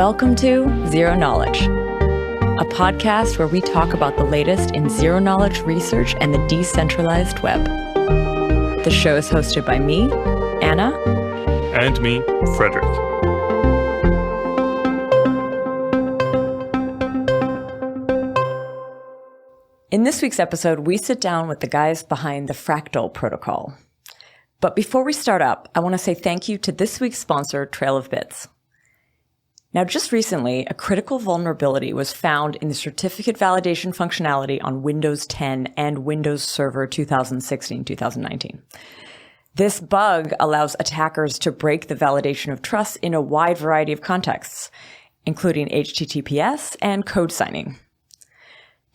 Welcome to Zero Knowledge, a podcast where we talk about the latest in zero-knowledge research and the decentralized web. The show is hosted by me, Anna. And me, Frederick. In this week's episode, we sit down with the guys behind the Fractal protocol. But before we start up, I want to say thank you to this week's sponsor, Trail of Bits. Now, just recently, a critical vulnerability was found in the certificate validation functionality on Windows 10 and Windows Server 2016-2019. This bug allows attackers to break the validation of trust in a wide variety of contexts, including HTTPS and code signing.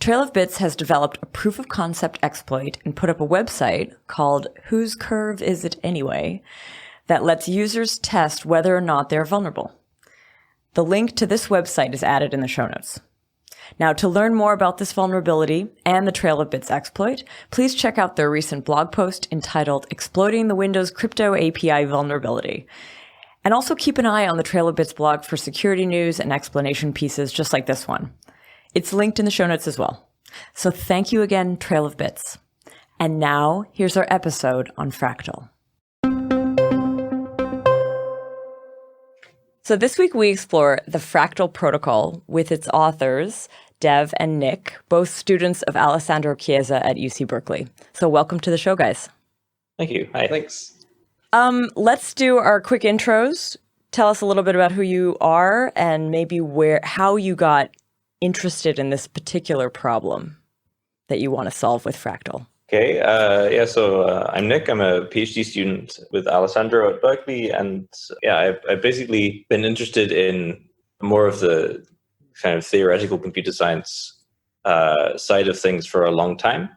Trail of Bits has developed a proof of concept exploit and put up a website called Whose Curve Is It Anyway? That lets users test whether or not they're vulnerable. The link to this website is added in the show notes. Now, to learn more about this vulnerability and the Trail of Bits exploit, please check out their recent blog post entitled Exploiting the Windows Crypto API Vulnerability. And also keep an eye on the Trail of Bits blog for security news and explanation pieces just like this one. It's linked in the show notes as well. So thank you again, Trail of Bits. And now, here's our episode on Fractal. So this week we explore the Fractal protocol with its authors, Dev and Nick, both students of Alessandro Chiesa at UC Berkeley. So welcome to the show, guys. Thank you. Hi. Thanks. Let's do our quick intros. Tell us a little bit about who you are and maybe how you got interested in this particular problem that you want to solve with Fractal. Okay. I'm Nick. I'm a PhD student with Alessandro at Berkeley. And I've basically been interested in more of the kind of theoretical computer science side of things for a long time.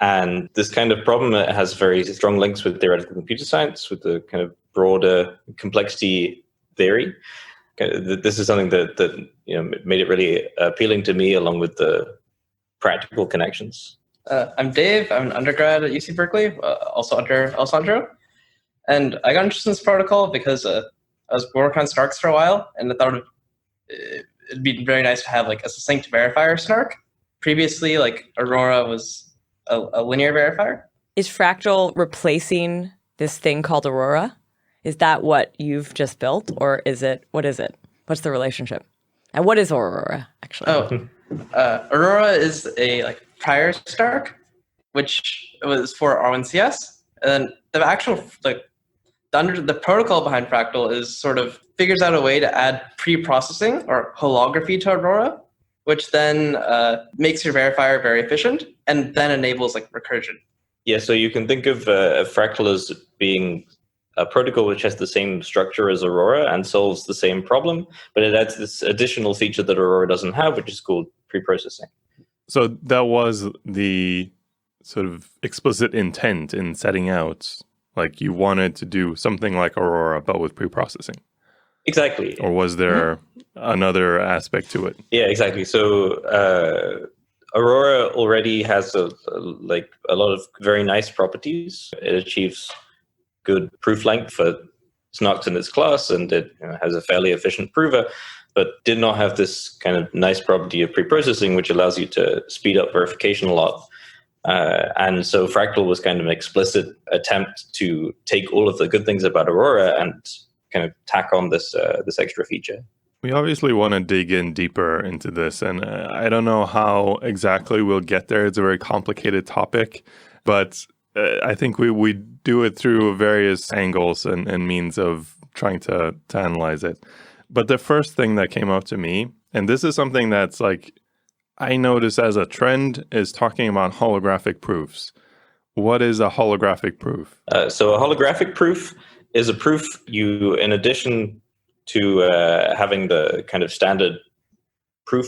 And this kind of problem has very strong links with theoretical computer science, with the kind of broader complexity theory. This is something that made it really appealing to me, along with the practical connections. I'm Dave. I'm an undergrad at UC Berkeley, also under Alessandro. And I got interested in this protocol because I was working on SNARKs for a while, and I thought it'd be very nice to have like a succinct verifier SNARK. Previously, like Aurora was a linear verifier. Is Fractal replacing this thing called Aurora? Is that what you've just built, or what is it? What's the relationship? And what is Aurora, actually? Aurora is a prior SNARK, which was for R1CS. And the actual, the protocol behind Fractal is sort of figures out a way to add pre-processing or holography to Aurora, which then makes your verifier very efficient and then enables recursion. Yeah, so you can think of Fractal as being a protocol which has the same structure as Aurora and solves the same problem, but it adds this additional feature that Aurora doesn't have, which is called pre-processing. So that was the sort of explicit intent in setting out, you wanted to do something like Aurora, but with pre-processing. Exactly. Or was there another aspect to it? Yeah, exactly. So Aurora already has a lot of very nice properties. It achieves good proof length for SNARKs in its class, and it has a fairly efficient prover, but did not have this kind of nice property of pre-processing, which allows you to speed up verification a lot. And so Fractal was kind of an explicit attempt to take all of the good things about Aurora and kind of tack on this extra feature. We obviously want to dig in deeper into this, and I don't know how exactly we'll get there. It's a very complicated topic, but I think we do it through various angles and means of trying to analyze it. But the first thing that came up to me, and this is something that's I notice as a trend, is talking about holographic proofs. What is a holographic proof? So a holographic proof is a proof you, in addition to having the kind of standard proof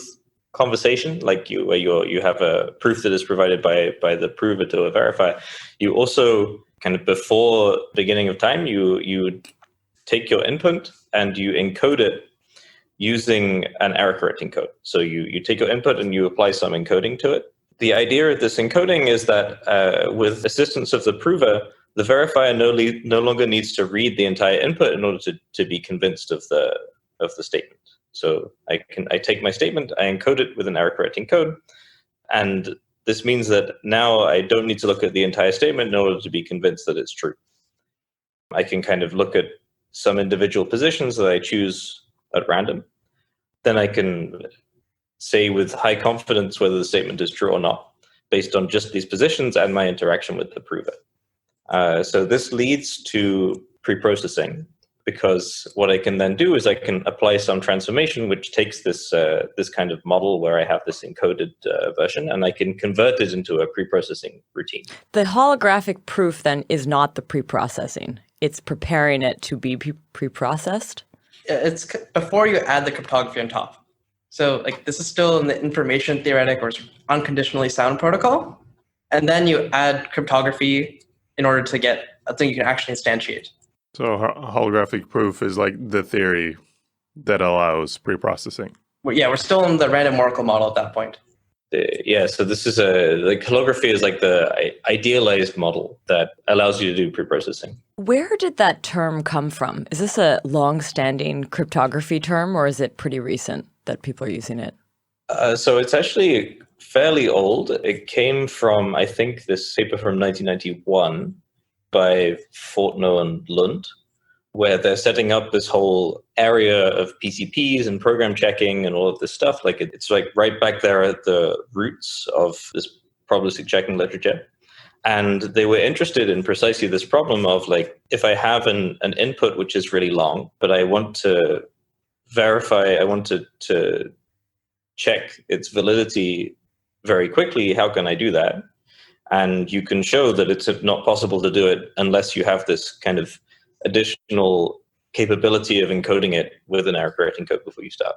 conversation, where you have a proof that is provided by the prover to a verifier, you also kind of before beginning of time, you take your input and you encode it using an error correcting code. So you take your input and you apply some encoding to it. The idea of this encoding is that with assistance of the prover, the verifier no longer needs to read the entire input in order to be convinced of the statement. So I take my statement, I encode it with an error correcting code, and this means that now I don't need to look at the entire statement in order to be convinced that it's true. I can kind of look at some individual positions that I choose at random. Then I can say with high confidence whether the statement is true or not, based on just these positions and my interaction with the prover. So this leads to preprocessing, because what I can then do is I can apply some transformation which takes this kind of model where I have this encoded version, and I can convert it into a preprocessing routine. The holographic proof then is not the preprocessing. It's preparing it to be preprocessed? It's before you add the cryptography on top. So like this is still in the information theoretic or unconditionally sound protocol. And then you add cryptography in order to get a thing you can actually instantiate. So holographic proof is like the theory that allows preprocessing. We're still in the random oracle model at that point. So this is like holography is like the idealized model that allows you to do preprocessing. Where did that term come from? Is this a long-standing cryptography term, or is it pretty recent that people are using it? So it's actually fairly old. It came from, I think, this paper from 1991 by Fortno and Lund, where they're setting up this whole area of PCPs and program checking and all of this stuff. Like it's like right back there at the roots of this probabilistic checking literature. And they were interested in precisely this problem of like, if I have an input which is really long, but I want to verify, I want to check its validity very quickly, how can I do that? And you can show that it's not possible to do it unless you have this kind of additional capability of encoding it with an error correcting code before you start.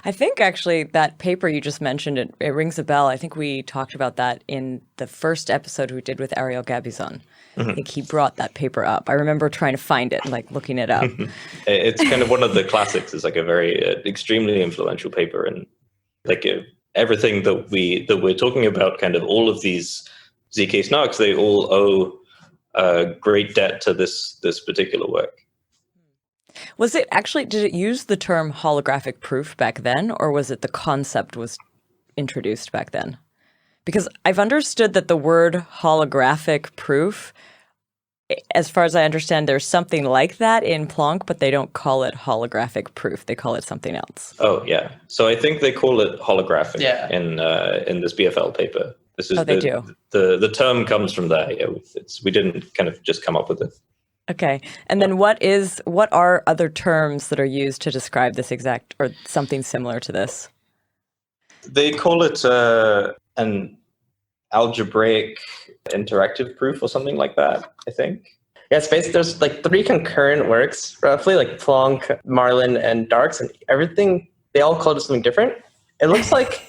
I think actually that paper you just mentioned, it rings a bell. I think we talked about that in the first episode we did with Ariel Gabizon. I think he brought that paper up. I remember trying to find it and like looking it up. It's kind of one of the classics. It's like a very extremely influential paper, and like everything that we're talking about, kind of all of these ZK SNARKs, they all owe a great debt to this particular work. Was it actually, did it use the term holographic proof back then, or was it the concept was introduced back then? Because I've understood that the word holographic proof, as far as I understand, there's something like that in Plonk, but they don't call it holographic proof. They call it something else. Oh, yeah. So I think they call it holographic in this BFL paper. This is they do. The term comes from there. Yeah, we didn't kind of just come up with it. Okay. And then what are other terms that are used to describe this exact or something similar to this? They call it an algebraic interactive proof or something like that, I think. Yeah, it's basically, there's like 3 concurrent works, roughly, like Plonk, Marlin, and Darks, and everything, they all call it something different. It looks like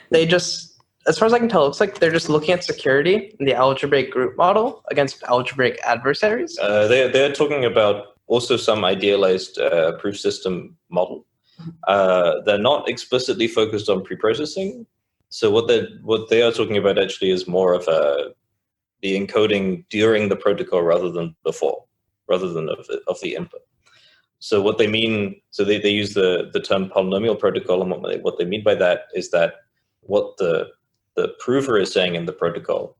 they just, as far as I can tell, it looks like they're just looking at security in the algebraic group model against algebraic adversaries. They're talking about also some idealized proof system model. They're not explicitly focused on preprocessing. So what they are talking about actually is more of the encoding during the protocol rather than before, rather than of the input. So what they mean, so they use the term polynomial protocol, and what they mean by that is that what the prover is saying in the protocol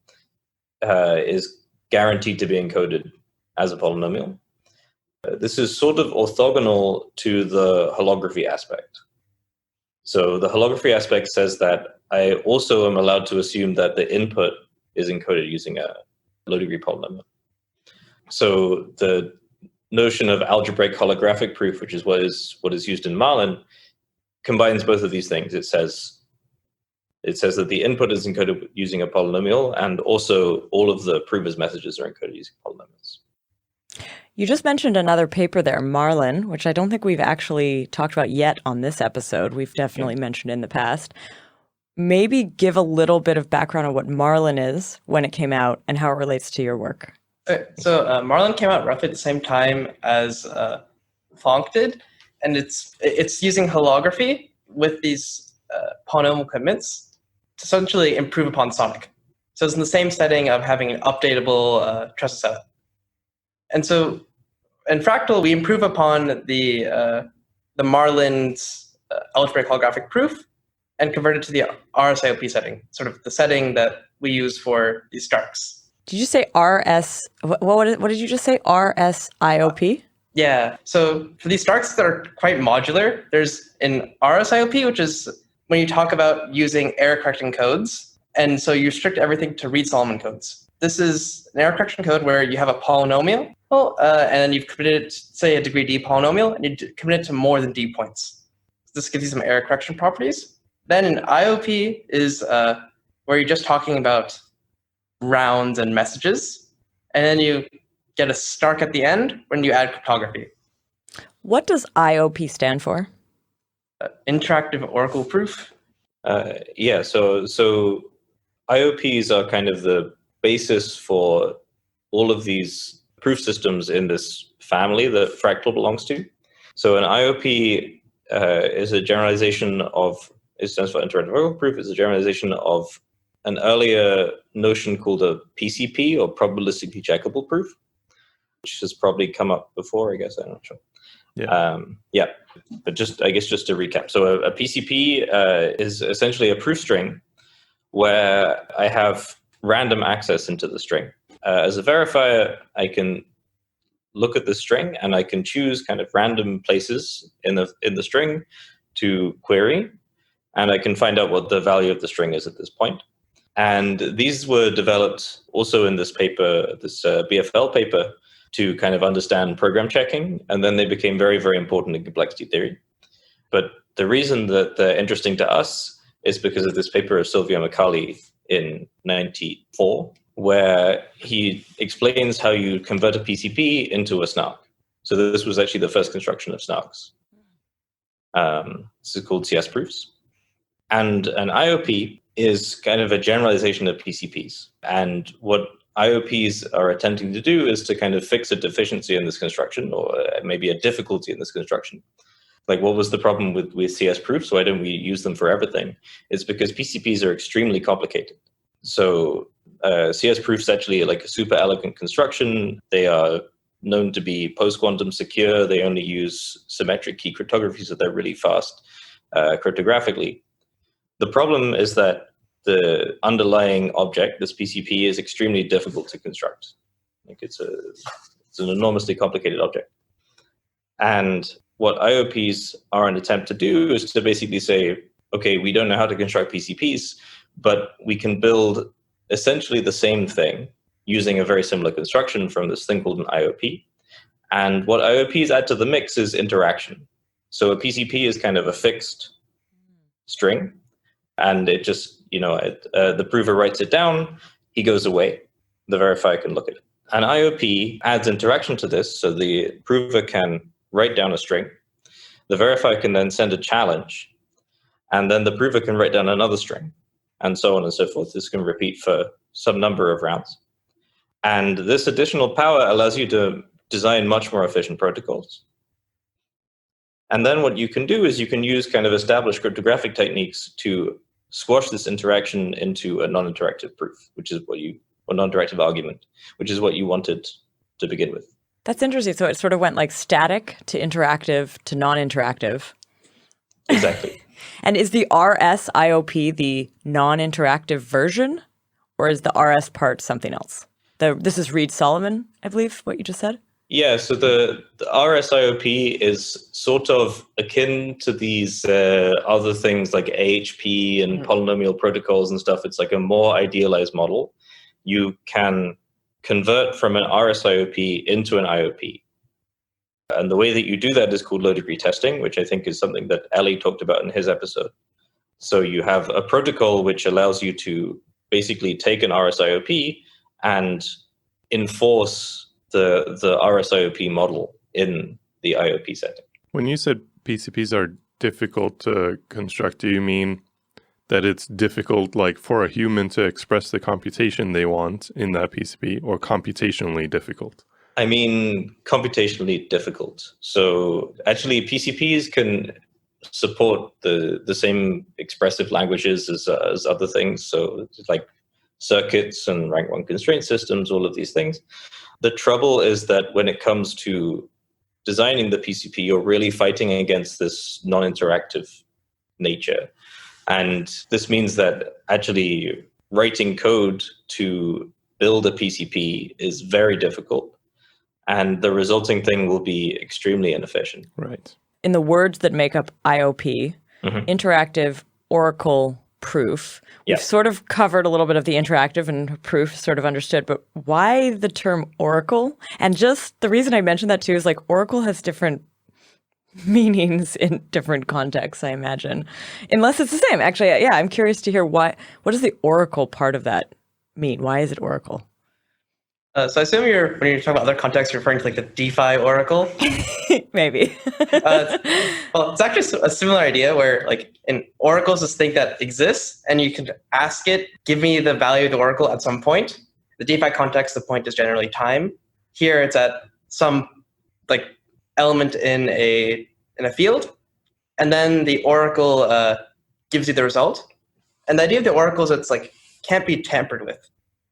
is guaranteed to be encoded as a polynomial. This is sort of orthogonal to the holography aspect. So the holography aspect says that I also am allowed to assume that the input is encoded using a low-degree polynomial. So the notion of algebraic holographic proof, which is what is used in Marlin, combines both of these things. It says that the input is encoded using a polynomial, and also all of the prover's messages are encoded using polynomials. You just mentioned another paper there, Marlin, which I don't think we've actually talked about yet on this episode. We've definitely mentioned in the past. Maybe give a little bit of background on what Marlin is, when it came out, and how it relates to your work. So Marlin came out roughly at the same time as Plonk did, and it's using holography with these polynomial commitments to essentially improve upon Sonic. So it's in the same setting of having an updatable trusted setup. And so in Fractal, we improve upon the the Marlin's algebraic holographic proof and convert it to the RSIOP setting, sort of the setting that we use for these Starks. Did you say RS? What did you just say? RSIOP? Yeah. So for these Starks that are quite modular, there's an RSIOP, which is when you talk about using error correcting codes. And so you restrict everything to Reed-Solomon codes. This is an error correction code where you have a polynomial, and then you've committed it, say, a degree D polynomial, and you commit it to more than D points. This gives you some error correction properties. Then an IOP is where you're just talking about rounds and messages. And then you get a Stark at the end when you add cryptography. What does IOP stand for? Interactive Oracle Proof. Yeah, so IOPs are kind of the basis for all of these proof systems in this family that Fractal belongs to. So an IOP is a generalization of, it stands for Interactive Oracle Proof, is a generalization of an earlier notion called a PCP, or probabilistically checkable proof, which has probably come up before, I guess, I'm not sure. Yeah. But just to recap. So a PCP is essentially a proof string where I have random access into the string. As a verifier, I can look at the string and I can choose kind of random places in the string to query, and I can find out what the value of the string is at this point. And these were developed also in this paper, this BFL paper, to kind of understand program checking, and then they became very, very important in complexity theory. But the reason that they're interesting to us is because of this paper of Silvio Micali in 1994, where he explains how you convert a PCP into a SNARK. So this was actually the first construction of SNARKs. This is called CS proofs. And an IOP is kind of a generalization of PCPs. And what IOPs are attempting to do is to kind of fix a deficiency in this construction, or maybe a difficulty in this construction. Like, what was the problem with CS proofs? Why don't we use them for everything? It's because PCPs are extremely complicated. So CS proofs actually are like a super elegant construction. They are known to be post-quantum secure. They only use symmetric key cryptography, so they're really fast cryptographically. The problem is that the underlying object, this PCP, is extremely difficult to construct. Like it's an enormously complicated object. And what IOPs are an attempt to do is to basically say, okay, we don't know how to construct PCPs, but we can build essentially the same thing using a very similar construction from this thing called an IOP. And what IOPs add to the mix is interaction. So a PCP is kind of a fixed string, and it just, the prover writes it down, he goes away, the verifier can look at it. An IOP adds interaction to this, so the prover can write down a string, the verifier can then send a challenge, and then the prover can write down another string, and so on and so forth. This can repeat for some number of rounds. And this additional power allows you to design much more efficient protocols. And then what you can do is you can use kind of established cryptographic techniques to squash this interaction into a non-interactive proof, or non-interactive argument, which is what you wanted to begin with. That's interesting. So it sort of went like static to interactive to non-interactive. Exactly. And is the RSIOP the non-interactive version, or is the RS part something else? This is Reed-Solomon, I believe, what you just said? Yeah, so the RSIOP is sort of akin to these other things like AHP and polynomial protocols and stuff. It's like a more idealized model. You can convert from an RSIOP into an IOP. And the way that you do that is called low degree testing, which I think is something that Ellie talked about in his episode. So you have a protocol which allows you to basically take an RSIOP and enforce the RSIOP model in the IOP setting. When you said PCPs are difficult to construct, do you mean that it's difficult, like, for a human to express the computation they want in that PCP, or computationally difficult? I mean, computationally difficult. So actually, PCPs can support the same expressive languages as other things. So it's like circuits and rank 1 constraint systems, all of these things. The trouble is that when it comes to designing the PCP, you're really fighting against this non-interactive nature. And this means that actually writing code to build a PCP is very difficult. And the resulting thing will be extremely inefficient. Right. In the words that make up IOP, interactive Oracle proof, we've sort of covered a little bit of the interactive and proof sort of understood, but why the term Oracle? And just the reason I mentioned that too is like Oracle has different meanings in different contexts, I imagine. Unless it's the same. Actually, yeah, I'm curious to hear what does the Oracle part of that mean? Why is it Oracle? So I assume when you're talking about other contexts, you're referring to like the DeFi Oracle. Maybe. Well, it's actually a similar idea where like in Oracle is this thing that exists and you can ask it, give me the value of the Oracle at some point. The DeFi context, the point is generally time. Here it's at some like element in a field. And then the Oracle gives you the result. And the idea of the Oracle is it's like can't be tampered with.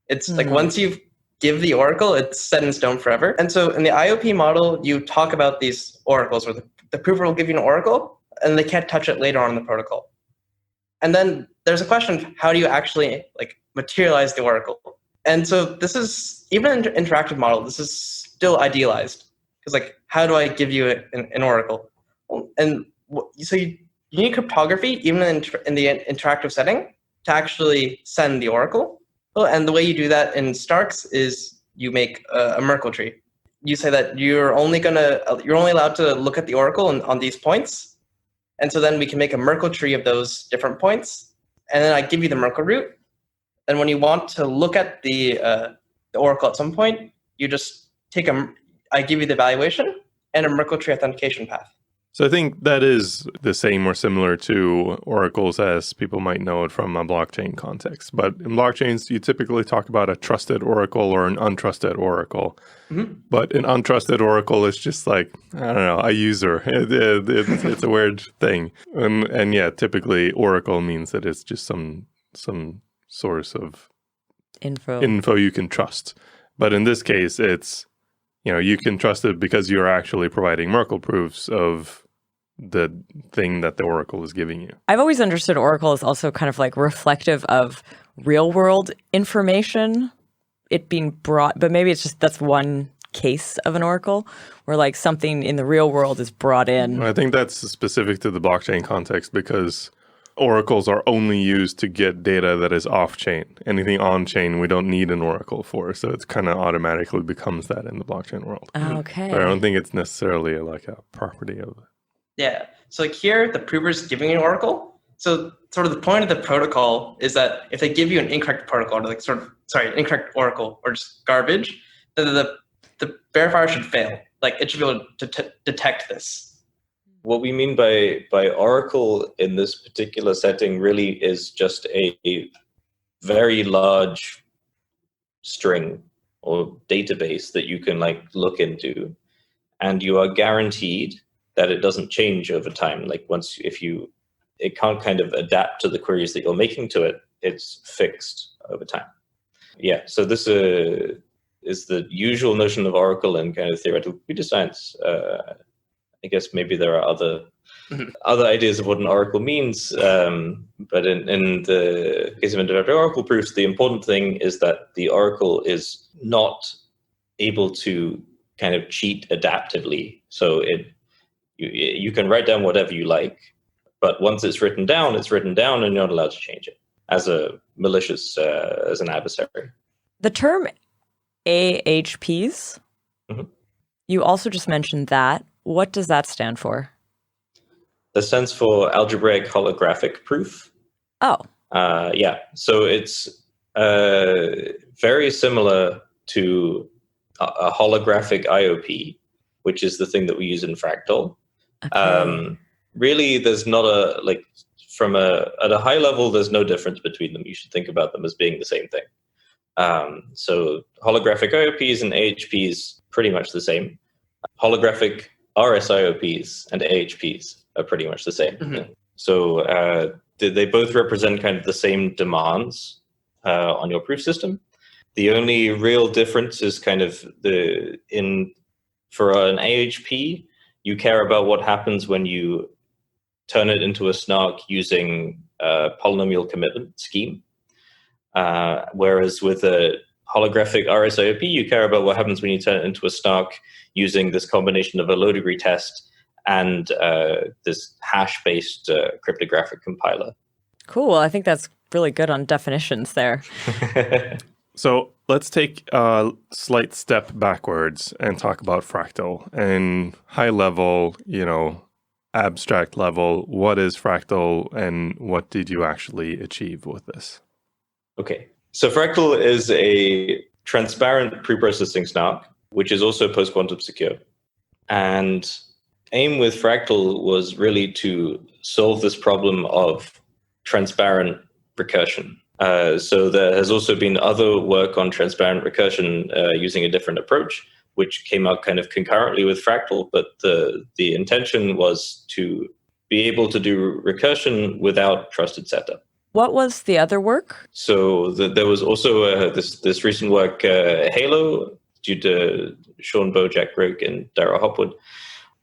It's like once you've give the oracle, it's set in stone forever. And so in the IOP model, you talk about these oracles where the prover will give you an oracle and they can't touch it later on in the protocol. And then there's a question of how do you actually like materialize the oracle? And so this is, even in interactive model, this is still idealized. Because like, how do I give you an oracle? And so you need cryptography, even in the interactive setting, to actually send the oracle. And the way you do that in Starks is you make a Merkle tree. You say that you're only allowed to look at the oracle on these points. And so then we can make a Merkle tree of those different points. And then I give you the Merkle root. And when you want to look at the oracle at some point, you just I give you the evaluation and a Merkle tree authentication path. So I think that is the same or similar to oracles as people might know it from a blockchain context. But in blockchains, you typically talk about a trusted oracle or an untrusted oracle. But an untrusted oracle is just like, I don't know, a user. It's a weird thing. And yeah, typically oracle means that it's just some source of info you can trust. But in this case, it's, you can trust it because you're actually providing Merkle proofs of the thing that the oracle is giving you. I've always understood oracle as also kind of like reflective of real world information, it being brought, but maybe it's just that's one case of an oracle where like something in the real world is brought in. I think that's specific to the blockchain context because oracles are only used to get data that is off-chain. Anything on-chain, we don't need an oracle for. So it kind of automatically becomes that in the blockchain world. Okay. But I don't think it's necessarily like a property of it. Yeah. So like here, the prover is giving you an oracle. So sort of the point of the protocol is that if they give you an incorrect protocol, or like incorrect oracle or just garbage, the verifier should fail. Like it should be able to detect this. What we mean by oracle in this particular setting really is just a very large string or database that you can like look into, and you are guaranteed that it doesn't change over time. Like it can't kind of adapt to the queries that you're making to it. It's fixed over time. Yeah. So this is the usual notion of oracle in kind of theoretical computer science. I guess maybe there are other ideas of what an oracle means, but in the case of interactive oracle proofs, the important thing is that the oracle is not able to kind of cheat adaptively. So you can write down whatever you like, but once it's written down, and you're not allowed to change it as a malicious, as an adversary. The term AHPs, you also just mentioned that. What does that stand for? That stands for algebraic holographic proof. Oh. Yeah. So it's very similar to a holographic IOP, which is the thing that we use in Fractal. Okay. Really, there's not at a high level, there's no difference between them. You should think about them as being the same thing. So holographic IOPs and AHPs, pretty much the same. Holographic RSIOPs and AHPs are pretty much the same. So they both represent kind of the same demands on your proof system. The only real difference is kind of for an AHP, you care about what happens when you turn it into a SNARK using a polynomial commitment scheme. Whereas with a holographic RSIOP, you care about what happens when you turn it into a SNARK using this combination of a low degree test and this hash-based cryptographic compiler. Cool. I think that's really good on definitions there. So let's take a slight step backwards and talk about Fractal. And high level, abstract level, what is Fractal and what did you actually achieve with this? Okay. So Fractal is a transparent preprocessing SNARK, which is also post-quantum secure. And aim with Fractal was really to solve this problem of transparent recursion. So there has also been other work on transparent recursion using a different approach, which came out kind of concurrently with Fractal, but the intention was to be able to do recursion without trusted setup. What was the other work? So there was also this recent work, Halo, due to Sean Bo, Jack Grigg, and Dara Hopwood,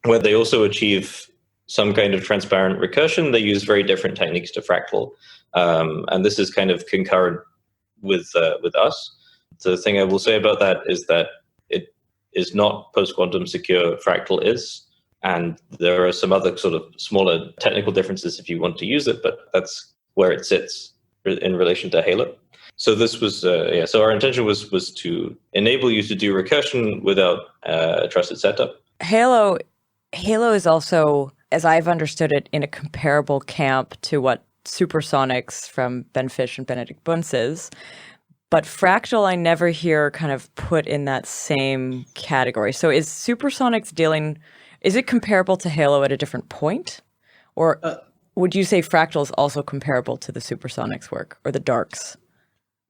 where they also achieve some kind of transparent recursion. They use very different techniques to Fractal. And this is kind of concurrent with us. The thing I will say about that is that it is not post-quantum secure. Fractal is. And there are some other sort of smaller technical differences if you want to use it, but that's where it sits in relation to Halo. So this was, so our intention was to enable you to do recursion without a trusted setup. Halo is also, as I've understood it, in a comparable camp to what Supersonics from Ben Fish and Benedict Bunce is. But Fractal, I never hear kind of put in that same category. So is Supersonics is it comparable to Halo at a different point? Or would you say Fractal is also comparable to the Supersonics work or the Darks?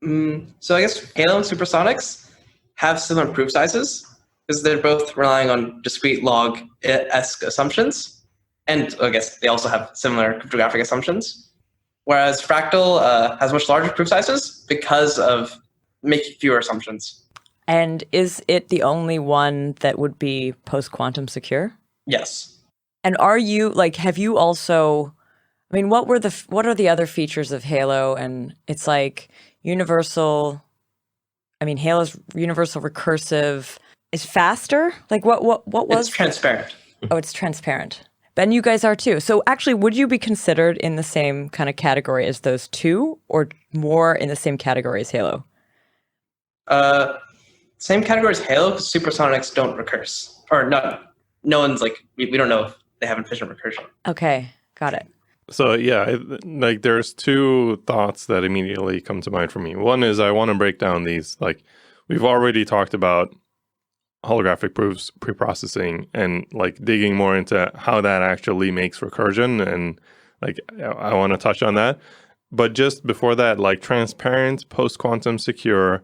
So I guess Halo and Supersonics have similar proof sizes because they're both relying on discrete log-esque assumptions. And I guess they also have similar cryptographic assumptions. Whereas Fractal has much larger proof sizes because of making fewer assumptions. And is it the only one that would be post-quantum secure? Yes. And are you, have you also, what are the other features of Halo? And it's universal, Halo's universal recursive is faster? What was? It's transparent. Oh, it's transparent. Ben, you guys are too. So actually, would you be considered in the same kind of category as those two or more in the same category as Halo? Same category as Halo because Supersonics don't recurse. Or no one's we don't know if they have efficient recursion. Okay, got it. So yeah, there's two thoughts that immediately come to mind for me. One is I want to break down these, we've already talked about holographic proofs, preprocessing, and digging more into how that actually makes recursion. And I want to touch on that. But just before that, transparent, post-quantum secure,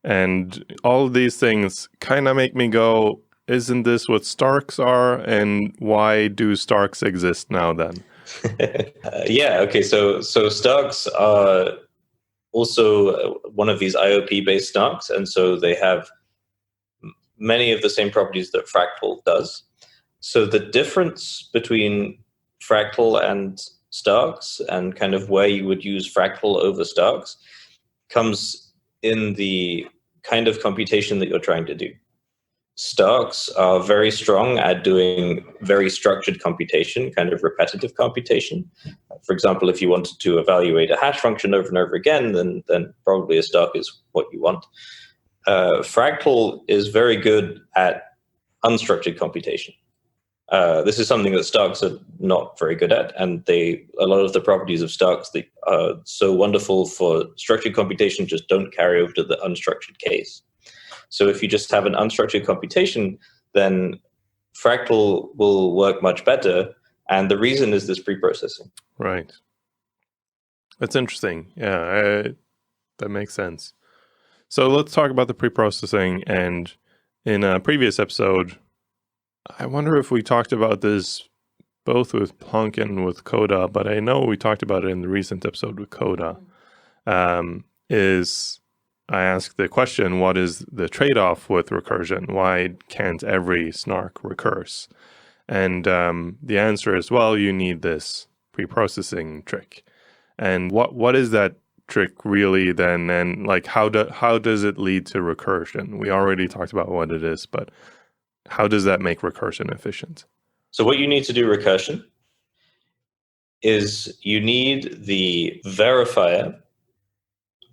and all of these things kind of make me go, isn't this what Starks are? And why do Starks exist now then? Okay. So Starks are also one of these IOP-based SNARKs, and so they have many of the same properties that Fractal does. So the difference between Fractal and Starks and kind of where you would use Fractal over Starks comes in the kind of computation that you're trying to do. Starks are very strong at doing very structured computation, kind of repetitive computation. For example, if you wanted to evaluate a hash function over and over again, then probably a Stark is what you want. Fractal is very good at unstructured computation. This is something that Starks are not very good at, and a lot of the properties of Starks that are so wonderful for structured computation just don't carry over to the unstructured case. So if you just have an unstructured computation, then Fractal will work much better, and the reason is this preprocessing. Right. That's interesting. Yeah, that makes sense. So let's talk about the preprocessing. And in a previous episode, I wonder if we talked about this both with Plunk and with Coda, but I know we talked about it in the recent episode with Coda. I asked the question, what is the trade-off with recursion? Why can't every SNARK recurse? And the answer is, well, you need this pre-processing trick. And what is that trick really then? And like how does it lead to recursion? We already talked about what it is, but how does that make recursion efficient? So what you need to do recursion is you need the verifier,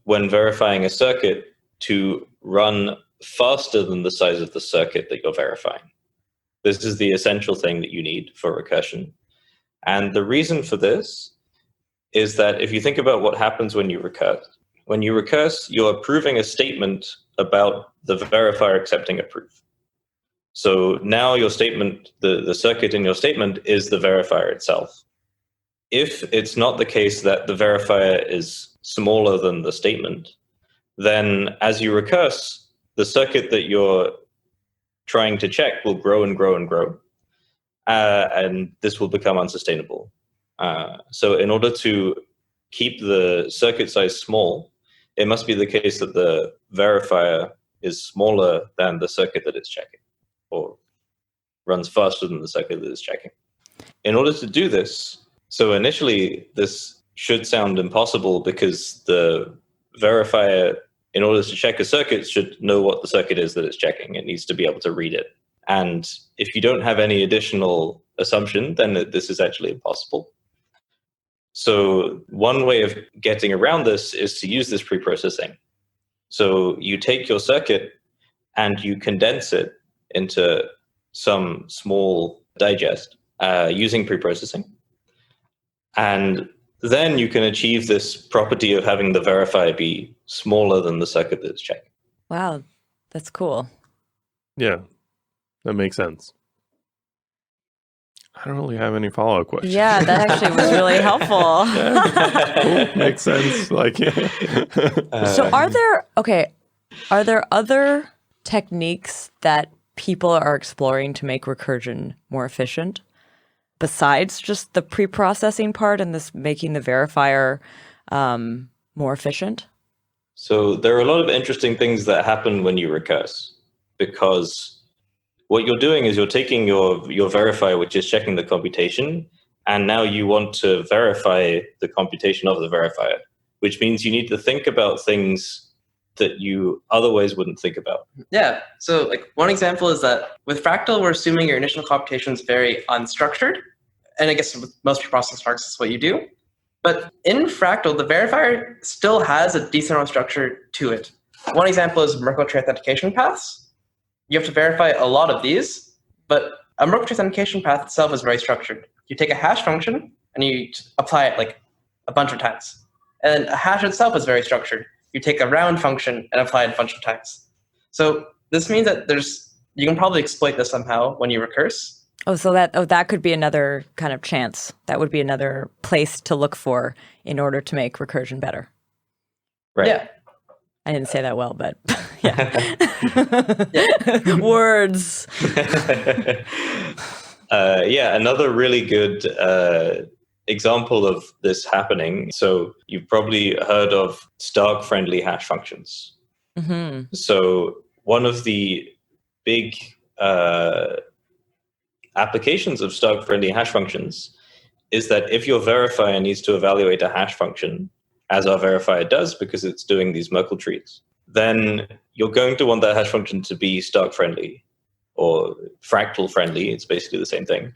when verifying a circuit, to run faster than the size of the circuit that you're verifying. This is the essential thing that you need for recursion. And the reason for this is that if you think about what happens when you recurse, you're proving a statement about the verifier accepting a proof. So now your statement, the circuit in your statement is the verifier itself. If it's not the case that the verifier is smaller than the statement, then as you recurse, the circuit that you're trying to check will grow and grow and grow. And this will become unsustainable. So in order to keep the circuit size small, it must be the case that the verifier is smaller than the circuit that it's checking, or runs faster than the circuit that it's checking. In order to do this, so initially this should sound impossible because the verifier, in order to check a circuit, should know what the circuit is that it's checking. It needs to be able to read it. And if you don't have any additional assumption, then this is actually impossible. So one way of getting around this is to use this preprocessing. So you take your circuit and you condense it into some small digest using preprocessing. And then you can achieve this property of having the verifier be smaller than the circuit that it's checking. Wow, that's cool. Yeah, that makes sense. I don't really have any follow-up questions. Yeah, that actually was really helpful. Cool. Makes sense. Like, So are there other techniques that people are exploring to make recursion more efficient besides just the pre-processing part and this making the verifier more efficient? So there are a lot of interesting things that happen when you recurse, because what you're doing is you're taking your verifier, which is checking the computation, and now you want to verify the computation of the verifier, which means you need to think about things that you otherwise wouldn't think about. Yeah. So like one example is that with Fractal, we're assuming your initial computation is very unstructured. And I guess with most preprocessing SNARKs, that's what you do. But in Fractal, the verifier still has a decent amount of structure to it. One example is Merkle tree authentication paths. You have to verify a lot of these, but a Merkle tree authentication path itself is very structured. You take a hash function and you apply it like a bunch of times. And a hash itself is very structured. You take a round function and apply it a bunch of times. So this means that you can probably exploit this somehow when you recurse. That could be another kind of chance. That would be another place to look for in order to make recursion better. Right. Yeah. I didn't say that well, but yeah. Words. Another really good example of this happening. So you've probably heard of Stark-friendly hash functions. Mm-hmm. So one of the big applications of Stark-friendly hash functions is that if your verifier needs to evaluate a hash function, as our verifier does because it's doing these Merkle trees, then you're going to want that hash function to be Stark-friendly or fractal-friendly. It's basically the same thing,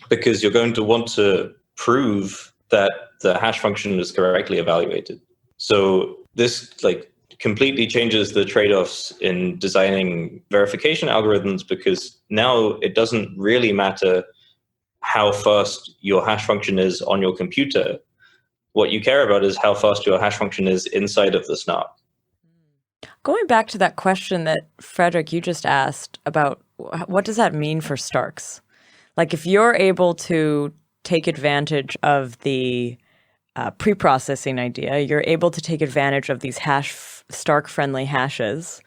because you're going to want to prove that the hash function is correctly evaluated. So this completely changes the trade-offs in designing verification algorithms, because now it doesn't really matter how fast your hash function is on your computer. What you care about is how fast your hash function is inside of the SNARK. Going back to that question that Frederick, you just asked about what does that mean for Starks? Like if you're able to take advantage of the pre-processing idea, you're able to take advantage of these Stark-friendly hashes.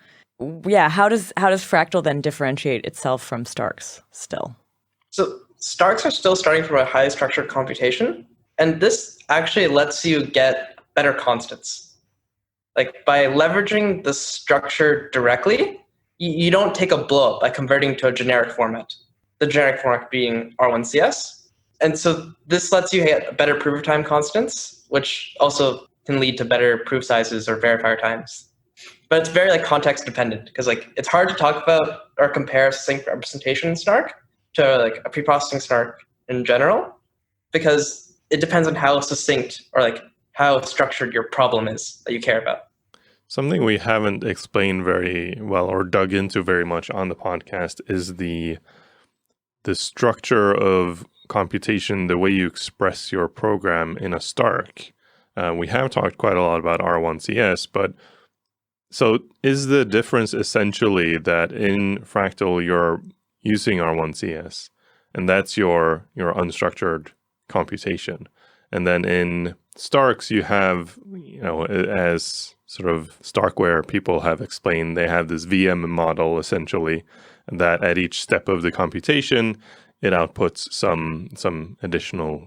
Yeah, how does Fractal then differentiate itself from Starks still? So Starks are still starting from a highly structured computation, and this actually lets you get better constants. Like by leveraging the structure directly, you don't take a blow-up by converting to a generic format. the generic format being R1CS. And so this lets you get better proof of time constants, which also can lead to better proof sizes or verifier times. But it's very context dependent, because it's hard to talk about or compare succinct representation in SNARK to a preprocessing SNARK in general, because it depends on how succinct or how structured your problem is that you care about. Something we haven't explained very well or dug into very much on the podcast is the structure of computation, the way you express your program in a Stark. We have talked quite a lot about R1CS, but so is the difference essentially that in Fractal you're using R1CS, and that's your unstructured computation, and then in Starks you have, as sort of Starkware people have explained, they have this VM model essentially, that at each step of the computation it outputs some additional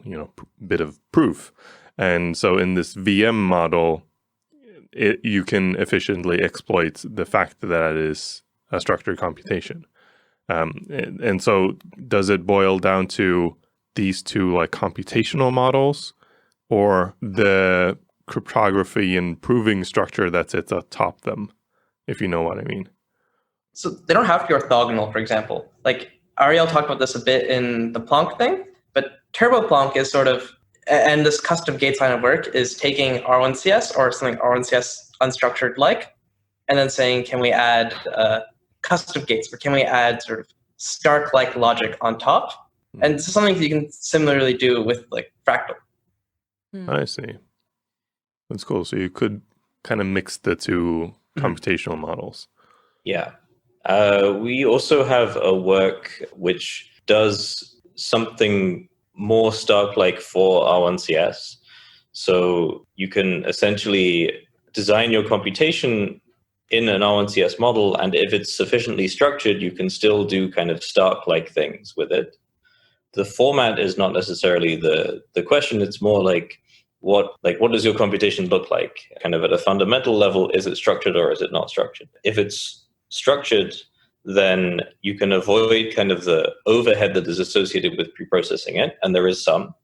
bit of proof. And so in this VM model, you can efficiently exploit the fact that it is a structured computation. And so does it boil down to these two computational models, or the cryptography and proving structure that sits atop them, if you know what I mean? So they don't have to be orthogonal, for example. Ariel talked about this a bit in the Planck thing, but Turbo Planck is sort of, and this custom gates line of work is taking R1CS or something R1CS unstructured and then saying, can we add custom gates, or can we add sort of Stark-like logic on top? And this is something that you can similarly do with Fractal. I see. That's cool. So you could kind of mix the two computational models. Yeah. We also have a work which does something more Stark-like for R1CS. So you can essentially design your computation in an R1CS model, and if it's sufficiently structured, you can still do kind of Stark-like things with it. The format is not necessarily the question. It's more what does your computation look like? Kind of at a fundamental level, is it structured or is it not structured? If it's structured, then you can avoid kind of the overhead that is associated with preprocessing it, and there is some.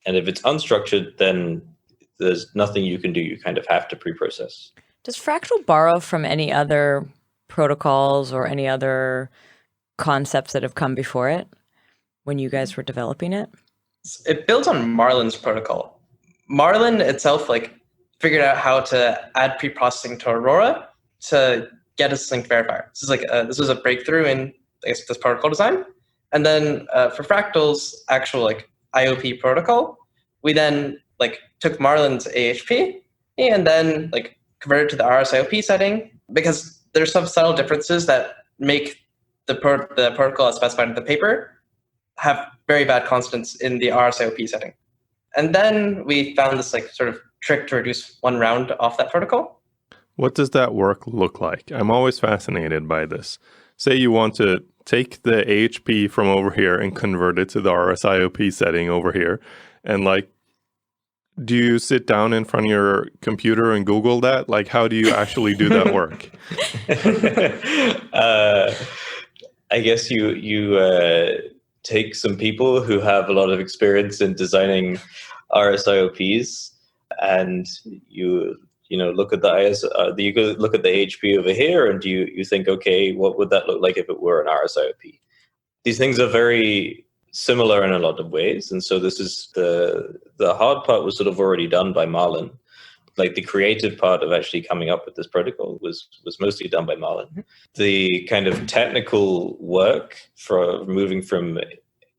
And if it's unstructured, then there's nothing you can do. You kind of have to preprocess. Does Fractal borrow from any other protocols or any other concepts that have come before it when you guys were developing it? It builds on Marlin's protocol. Marlin itself figured out how to add preprocessing to Aurora to get a succinct verifier. This was a breakthrough in this protocol design. And then for Fractal's actual IOP protocol, we then took Marlin's AHP and then converted to the RSIOP setting, because there's some subtle differences that make the protocol as specified in the paper have very bad constants in the RSIOP setting. And then we found this sort of trick to reduce one round off that protocol. What does that work look like? I'm always fascinated by this. Say you want to take the AHP from over here and convert it to the RSIOP setting over here. And do you sit down in front of your computer and Google that? How do you actually do that work? I guess you take some people who have a lot of experience in designing RSIOPs, and you look at you go look at the HP over here, and you think, okay, what would that look like if it were an RSIOP? These things are very similar in a lot of ways, and so this is the hard part was sort of already done by Marlin. The creative part of actually coming up with this protocol was mostly done by Marlin. Mm-hmm. The kind of technical work for moving from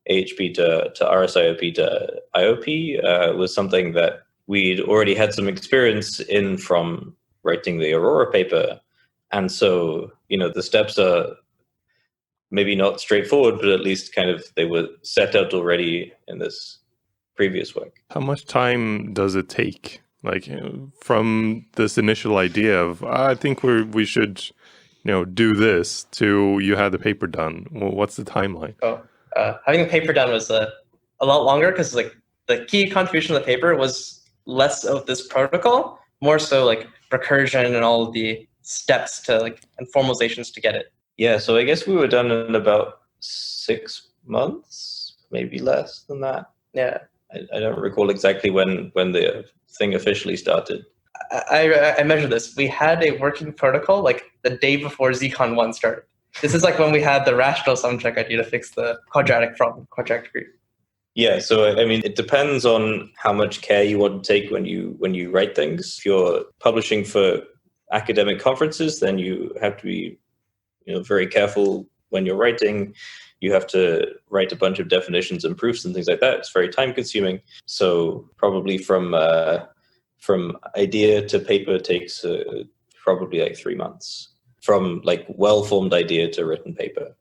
AHP to RSIOP to IOP was something that we'd already had some experience in from writing the Aurora paper. And so, the steps are maybe not straightforward, but at least kind of they were set out already in this previous work. How much time does it take? From this initial idea of, I think we should, do this, to you had the paper done. Well, what's the timeline? Having the paper done was a lot longer, because the key contribution of the paper was less of this protocol, more so recursion and all of the steps to and formalizations to get it. Yeah, so I guess we were done in about 6 months, maybe less than that. Yeah. I don't recall exactly when the thing officially started. I measured this. We had a working protocol like the day before ZCon 1 started. This is like when we had the rational sum check idea to fix the quadratic problem, quadratic degree. Yeah, so I mean, it depends on how much care you want to take when you write things. If you're publishing for academic conferences, then you have to be, very careful when you're writing. You have to write a bunch of definitions and proofs and things like that. It's very time consuming. So probably from idea to paper takes probably like 3 months, from like well-formed idea to written paper.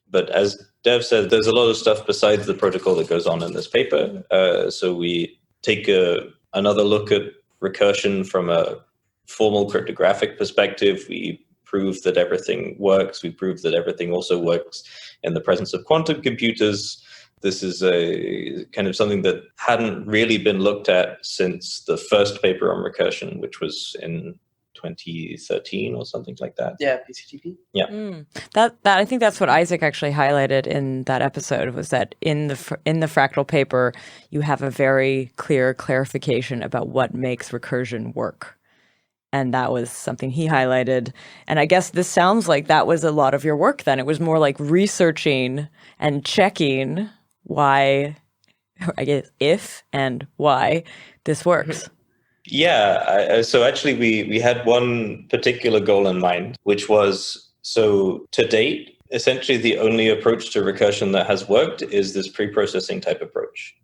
But as Dev said, there's a lot of stuff besides the protocol that goes on in this paper. So we take another look at recursion from a formal cryptographic perspective. We prove that everything works. We prove that everything also works in the presence of quantum computers. This is a kind of something that hadn't really been looked at since the first paper on recursion, which was in 2013 or something like that. Yeah, PCTP. Yeah. That I think that's what Isaac actually highlighted in that episode, was that in the Fractal paper, you have a very clear clarification about what makes recursion work. And that was something he highlighted. And I guess this sounds like that was a lot of your work then. It was more like researching and checking why, I guess, if and why this works. Yeah, so actually we had one particular goal in mind, which was, so to date, essentially the only approach to recursion that has worked is this pre-processing type approach.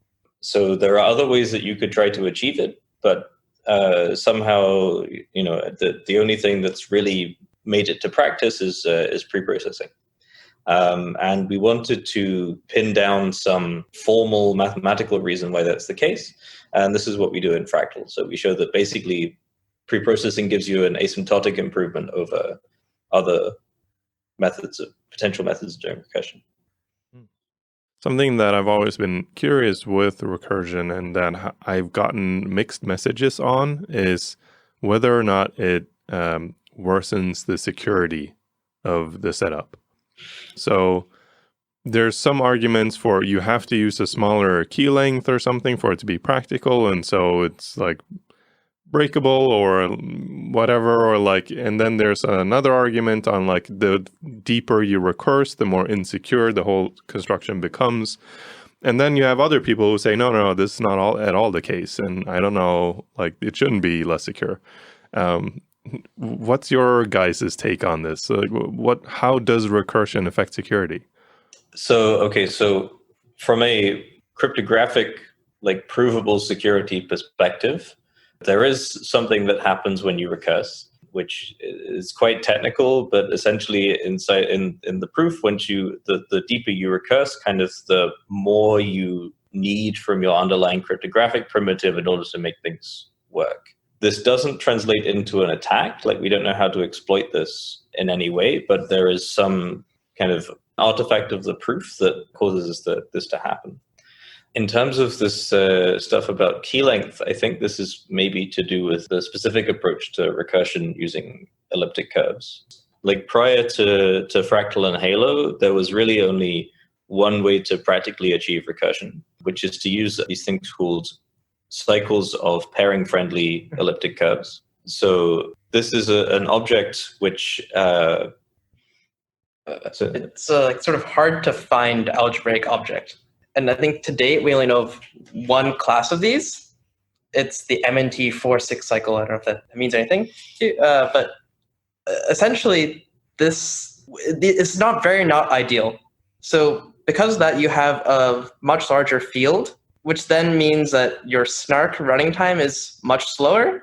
So there are other ways that you could try to achieve it, but somehow, the only thing that's really made it to practice is pre-processing. And we wanted to pin down some formal mathematical reason why that's the case. And this is what we do in Fractal. So we show that basically pre-processing gives you an asymptotic improvement over other potential methods of doing recursion. Something that I've always been curious with recursion and that I've gotten mixed messages on is whether or not it worsens the security of the setup. So there's some arguments for you have to use a smaller key length or something for it to be practical, and so it's like breakable or whatever, or like, and then there's another argument on like the deeper you recurse, the more insecure the whole construction becomes. And then you have other people who say, no, this is not at all the case, and I don't know, like it shouldn't be less secure. What's your guys' take on this? How does recursion affect security? So from a cryptographic, like provable security perspective, there is something that happens when you recurse, which is quite technical, but essentially inside in the proof, once the deeper you recurse, kind of the more you need from your underlying cryptographic primitive in order to make things work. This doesn't translate into an attack. Like, we don't know how to exploit this in any way, but there is some kind of artifact of the proof that causes this to happen. In terms of this stuff about key length, I think this is maybe to do with the specific approach to recursion using elliptic curves. Like prior to Fractal and Halo, there was really only one way to practically achieve recursion, which is to use these things called cycles of pairing-friendly elliptic curves. So this is an object which it's like sort of hard to find algebraic object. And I think to date, we only know of one class of these. It's the MNT 4-6 cycle. I don't know if that means anything. But essentially, this is not ideal. So because of that, you have a much larger field, which then means that your SNARK running time is much slower.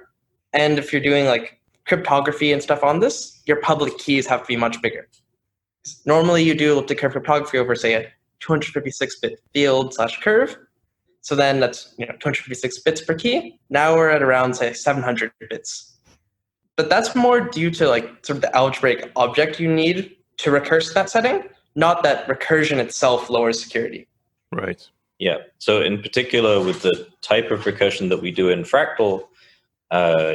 And if you're doing like cryptography and stuff on this, your public keys have to be much bigger. Normally, you do elliptic curve cryptography over, say, a 256-bit field / curve. So then that's 256 bits per key. Now we're at around, say, 700 bits. But that's more due to like sort of the algebraic object you need to recurse that setting, not that recursion itself lowers security. Right. Yeah. So in particular, with the type of recursion that we do in Fractal,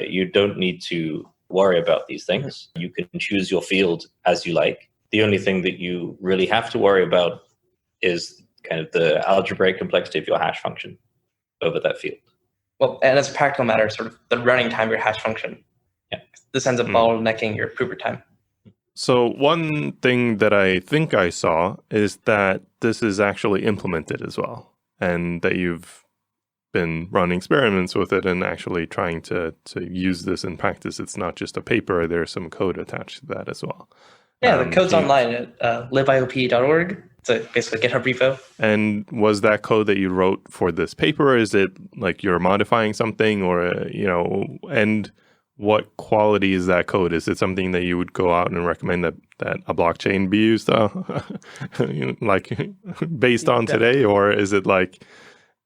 you don't need to worry about these things. You can choose your field as you like. The only thing that you really have to worry about is kind of the algebraic complexity of your hash function over that field. Well, and as a practical matter, sort of the running time of your hash function. Yeah. This ends up bottlenecking your prover time. So one thing that I think I saw is that this is actually implemented as well, and that you've been running experiments with it and actually trying to use this in practice. It's not just a paper, there's some code attached to that as well. Yeah, the code's online at libiop.org. It's basically a GitHub repo. And was that code that you wrote for this paper? Is it like you're modifying something, or, and what quality is that code? Is it something that you would go out and recommend that a blockchain be used, like based on today, or is it like,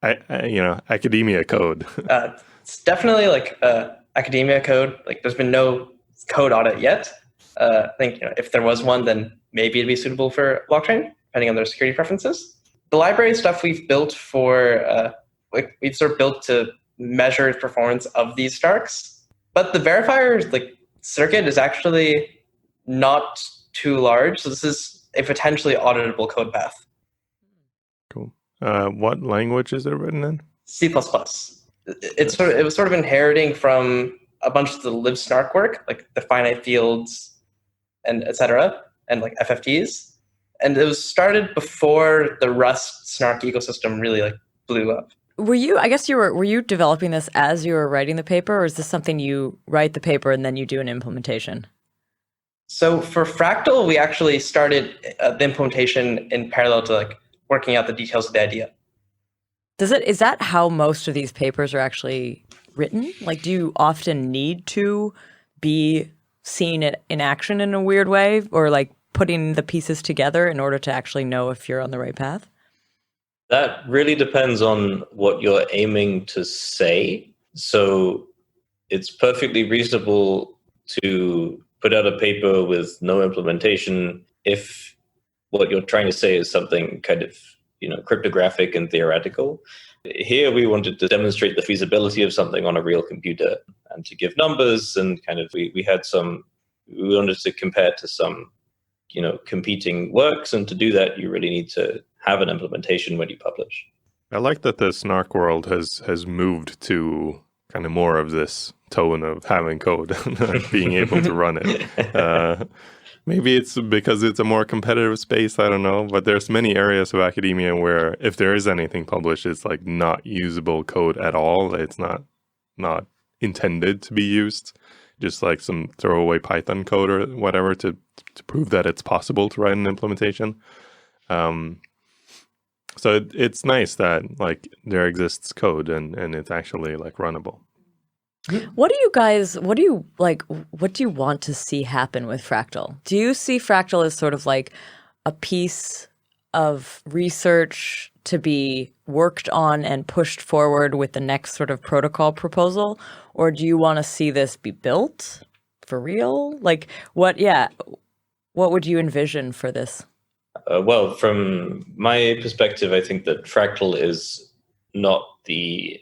academia code? It's definitely like academia code. Like there's been no code audit yet. I think if there was one, then maybe it'd be suitable for blockchain, depending on their security preferences. The library stuff we've built we've sort of built to measure the performance of these SNARKs. But the verifier circuit is actually not too large. So this is a potentially auditable code path. Cool. What language is it written in? C++. It was sort of inheriting from a bunch of the libsnark work, like the finite fields and etc. and like FFTs. And it was started before the Rust snark ecosystem really blew up. Were you developing this as you were writing the paper, or is this something you write the paper and then you do an implementation? So for Fractal, we actually started the implementation in parallel to working out the details of the idea. Is that how most of these papers are actually written? Like, do you often need to be seeing it in action in a weird way, or like putting the pieces together in order to actually know if you're on the right path? That really depends on what you're aiming to say. So it's perfectly reasonable to put out a paper with no implementation if what you're trying to say is something kind of, cryptographic and theoretical. Here we wanted to demonstrate the feasibility of something on a real computer and to give numbers, and kind of we wanted to compare to some competing works, and to do that you really need to have an implementation when you publish. I like that the SNARK world has moved to kind of more of this tone of having code, being able to run it. Maybe it's because it's a more competitive space, I don't know, but there's many areas of academia where if there is anything published, it's like not usable code at all. It's not intended to be used, just like some throwaway Python code or whatever to prove that it's possible to write an implementation. So it's nice that there exists code and it's actually runnable. What do you want to see happen with Fractal? Do you see Fractal as sort of like a piece of research to be worked on and pushed forward with the next sort of protocol proposal? Or do you want to see this be built for real? What would you envision for this? Well, from my perspective, I think that Fractal is not the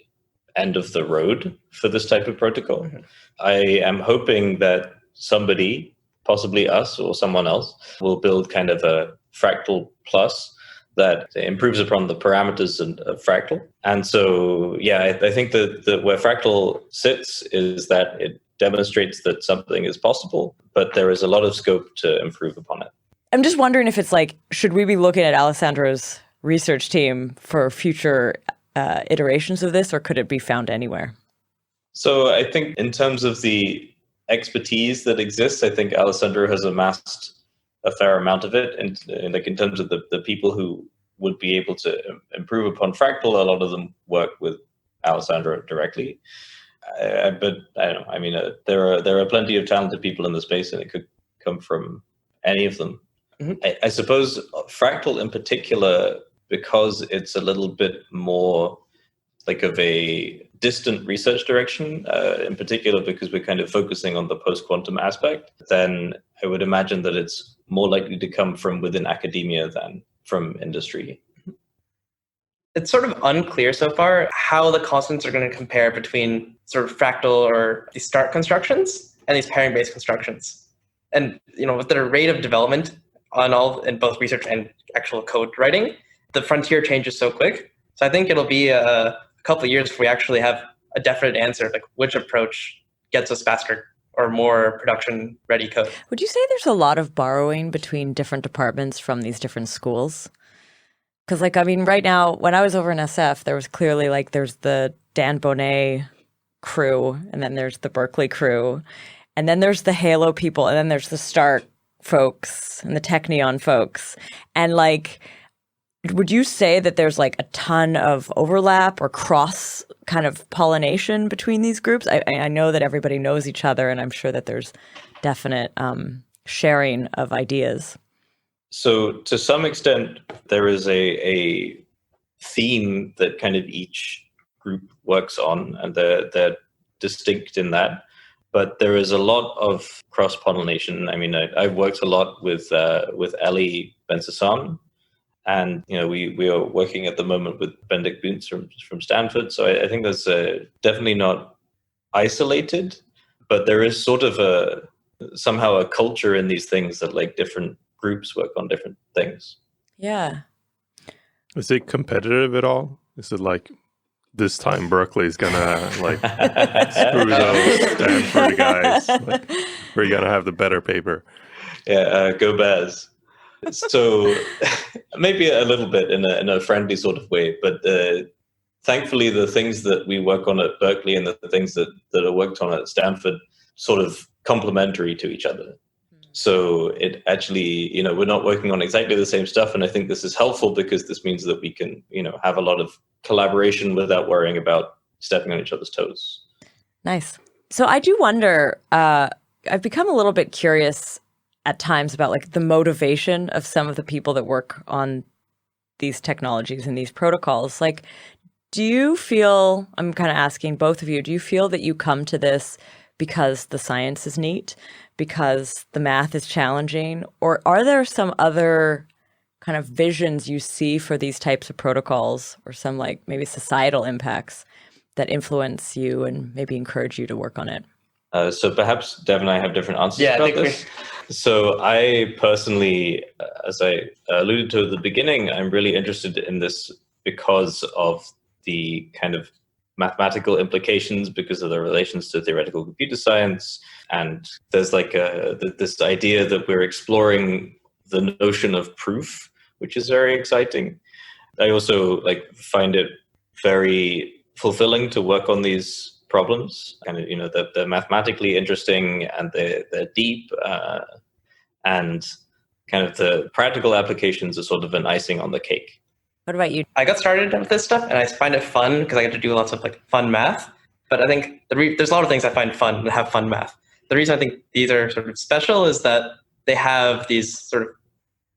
end of the road for this type of protocol. Mm-hmm. I am hoping that somebody, possibly us or someone else, will build kind of a Fractal Plus that improves upon the parameters of Fractal. And so, I think that where Fractal sits is that it demonstrates that something is possible, but there is a lot of scope to improve upon it. I'm just wondering if it's should we be looking at Alessandro's research team for future iterations of this, or could it be found anywhere? So I think in terms of the expertise that exists, I think Alessandro has amassed a fair amount of it. And in terms of the people who would be able to improve upon Fractal, a lot of them work with Alessandro directly. But I don't know. I mean, there are plenty of talented people in the space, and it could come from any of them. Mm-hmm. I suppose Fractal in particular, because it's a little bit more of a distant research direction, in particular because we're kind of focusing on the post-quantum aspect, then I would imagine that it's more likely to come from within academia than from industry. It's sort of unclear so far how the constants are going to compare between sort of Fractal or these SNARK constructions and these pairing-based constructions. And with the rate of development in both research and actual code writing, the frontier changes so quick. So I think it'll be a couple of years before we actually have a definite answer, like which approach gets us faster or more production ready code. Would you say there's a lot of borrowing between different departments from these different schools? Because right now, when I was over in SF, there was clearly there's the Dan Bonnet crew, and then there's the Berkeley crew, and then there's the Halo people, and then there's the STARK folks and the Technion folks. And would you say that there's a ton of overlap or cross kind of pollination between these groups? I know that everybody knows each other, and I'm sure that there's definite sharing of ideas. So to some extent, there is a theme that kind of each group works on, and they're distinct in that. But there is a lot of cross-pollination. I mean, I've worked a lot with Ellie Ben-Sasson, and we are working at the moment with Benedict Bunz from Stanford. So I think that's definitely not isolated, but there is sort of somehow a culture in these things that different groups work on different things. Yeah. Is it competitive at all? Is it this time Berkeley's gonna screw those Stanford guys? We're gonna have the better paper. Yeah, go Bears. So maybe a little bit in a friendly sort of way, but thankfully the things that we work on at Berkeley and the things that are worked on at Stanford sort of complementary to each other. So it actually, we're not working on exactly the same stuff. And I think this is helpful because this means that we can, have a lot of collaboration without worrying about stepping on each other's toes. Nice. So I do wonder, I've become a little bit curious at times about the motivation of some of the people that work on these technologies and these protocols. Do you feel, I'm kind of asking both of you, do you feel that you come to this because the science is neat, because the math is challenging, or are there some other kind of visions you see for these types of protocols, or some maybe societal impacts that influence you and maybe encourage you to work on it? So perhaps Dev and I have different answers about this. So I personally, as I alluded to at the beginning, I'm really interested in this because of the kind of mathematical implications, because of the relations to theoretical computer science. And there's this idea that we're exploring the notion of proof, which is very exciting. I also find it very fulfilling to work on these problems. Kind of, they're mathematically interesting, and they're deep, and kind of the practical applications are sort of an icing on the cake. What about you? I got started with this stuff, and I find it fun because I get to do lots of fun math. But I think there's a lot of things I find fun and have fun math. The reason I think these are sort of special is that they have these sort of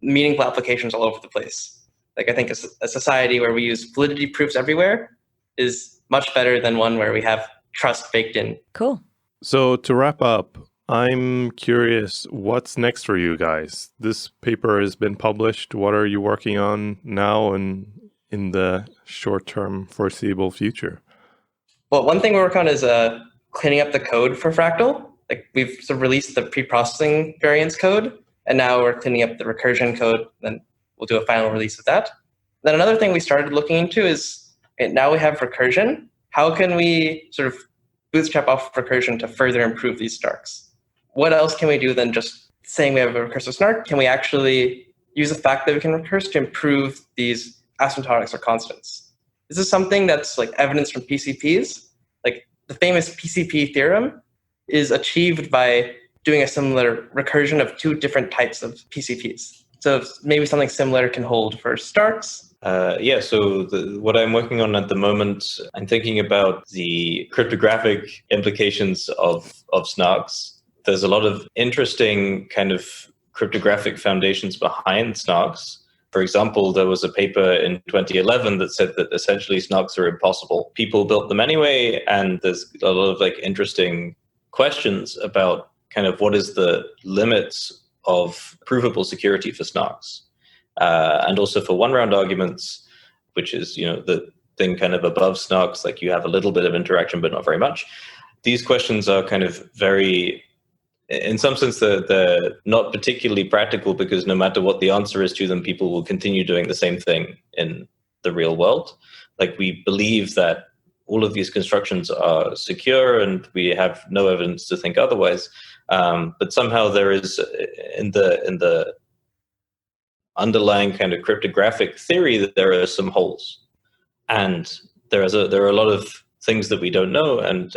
meaningful applications all over the place. I think a society where we use validity proofs everywhere is much better than one where we have trust baked in. Cool. So to wrap up, I'm curious, what's next for you guys? This paper has been published. What are you working on now and in the short-term foreseeable future? Well, one thing we're working on is cleaning up the code for Fractal. We've sort of released the pre-processing variance code, and now we're cleaning up the recursion code. Then we'll do a final release of that. Then another thing we started looking into is now we have recursion. How can we sort of bootstrap off recursion to further improve these SNARKs? What else can we do than just saying we have a recursive SNARK? Can we actually use the fact that we can recurse to improve these asymptotics or constants? This is something that's evidence from PCPs. The famous PCP theorem is achieved by doing a similar recursion of two different types of PCPs. So maybe something similar can hold for STARKs. So what I'm working on at the moment, I'm thinking about the cryptographic implications of SNARKs. There's a lot of interesting kind of cryptographic foundations behind SNARKs. For example, there was a paper in 2011 that said that essentially SNARKs are impossible. People built them anyway, and there's a lot of interesting questions about kind of what is the limits of provable security for SNARKs. And also for one-round arguments, which is, the thing kind of above SNARKs, you have a little bit of interaction, but not very much. These questions are kind of very in some sense, they're not particularly practical because no matter what the answer is to them, people will continue doing the same thing in the real world. Like, we believe that all of these constructions are secure and we have no evidence to think otherwise. But somehow there is in the underlying kind of cryptographic theory that there are some holes, and there are a lot of things that we don't know, and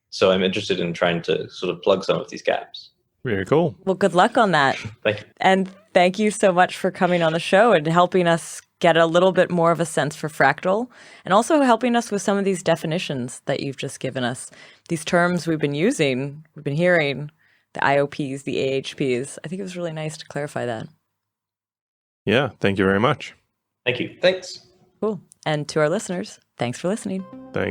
so I'm interested in trying to sort of plug some of these gaps. Very cool. Well, good luck on that. Thank you. And thank you so much for coming on the show and helping us get a little bit more of a sense for Fractal, and also helping us with some of these definitions that you've just given us. These terms we've been using, we've been hearing, the IOPs, the AHPs. I think it was really nice to clarify that. Yeah, thank you very much. Thank you. Thanks. Cool. And to our listeners, thanks for listening. Thanks.